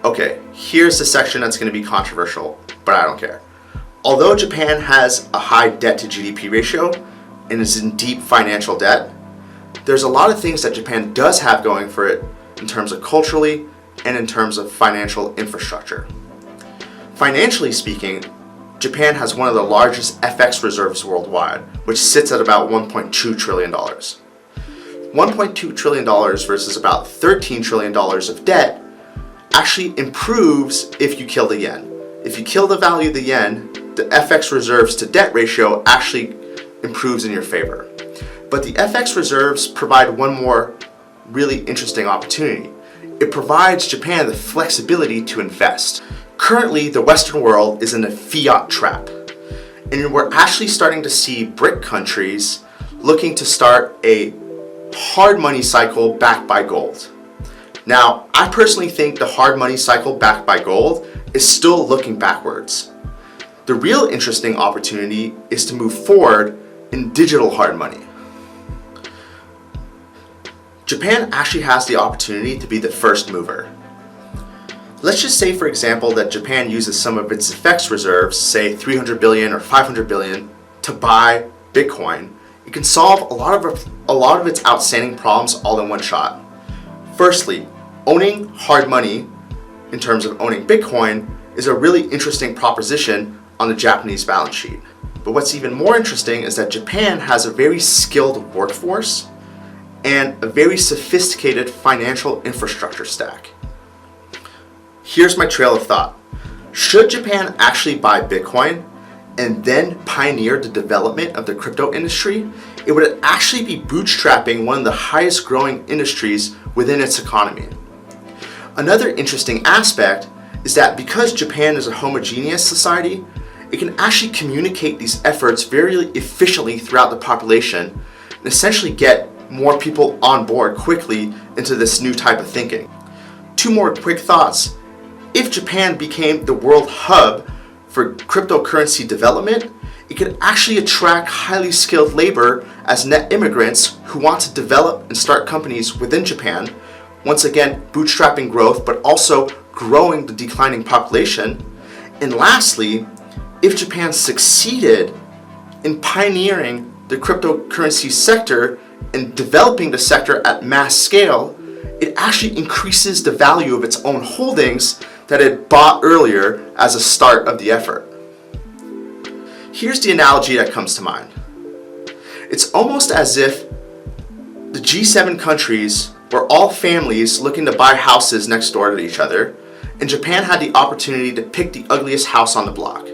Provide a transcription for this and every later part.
Okay, here's the section that's going to be controversial, but I don't care. Although Japan has a high debt to GDP ratio and is in deep financial debt, there's a lot of things that Japan does have going for it in terms of culturally and in terms of financial infrastructure. Financially speaking, Japan has one of the largest FX reserves worldwide, which sits at about $1.2 trillion. $1.2 trillion versus about $13 trillion of debt actually improves if you kill the yen. If you kill the value of the yen, the FX reserves to debt ratio actually improves in your favor. But the FX reserves provide one more really interesting opportunity. It provides Japan the flexibility to invest. Currently, the Western world is in a fiat trap, and we're actually starting to see BRIC countries looking to start a hard money cycle backed by gold. Now, I personally think the hard money cycle backed by gold is still looking backwards. The real interesting opportunity is to move forward in digital hard money. Japan actually has the opportunity to be the first mover. Let's just say, for example, that Japan uses some of its FX reserves, say 300 billion or 500 billion, to buy Bitcoin. It can solve a lot of its outstanding problems all in one shot. Firstly, owning hard money, in terms of owning Bitcoin, is a really interesting proposition on the Japanese balance sheet. But what's even more interesting is that Japan has a very skilled workforce and a very sophisticated financial infrastructure stack. Here's my trail of thought. Should Japan actually buy Bitcoin and then pioneer the development of the crypto industry, it would actually be bootstrapping one of the highest growing industries within its economy. Another interesting aspect is that because Japan is a homogeneous society, it can actually communicate these efforts very efficiently throughout the population and essentially get more people on board quickly into this new type of thinking. Two more quick thoughts. If Japan became the world hub for cryptocurrency development, it could actually attract highly skilled labor as net immigrants who want to develop and start companies within Japan, once again bootstrapping growth but also growing the declining population. And lastly, if Japan succeeded in pioneering the cryptocurrency sector and developing the sector at mass scale, it actually increases the value of its own holdings that it bought earlier as a start of the effort. Here's the analogy that comes to mind. It's almost as if the G7 countries were all families looking to buy houses next door to each other, and Japan had the opportunity to pick the ugliest house on the block.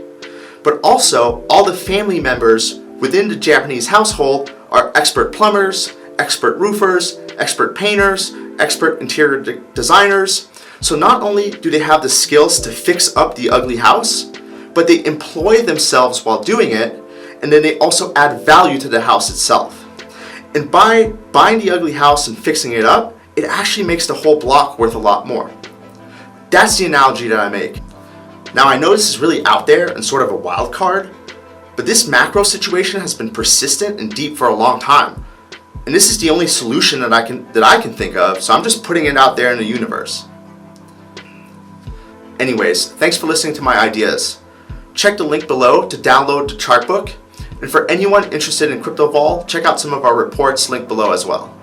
But also, all the family members within the Japanese household are expert plumbers, expert roofers, expert painters, expert interior designers. So not only do they have the skills to fix up the ugly house, but they employ themselves while doing it, and then they also add value to the house itself. And by buying the ugly house and fixing it up, it actually makes the whole block worth a lot more. That's the analogy that I make. Now, I know this is really out there and sort of a wild card, but this macro situation has been persistent and deep for a long time. And this is the only solution that I can think of, so I'm just putting it out there in the universe. Anyways, thanks for listening to my ideas. Check the link below to download the chart book, and for anyone interested in CryptoVol, check out some of our reports linked below as well.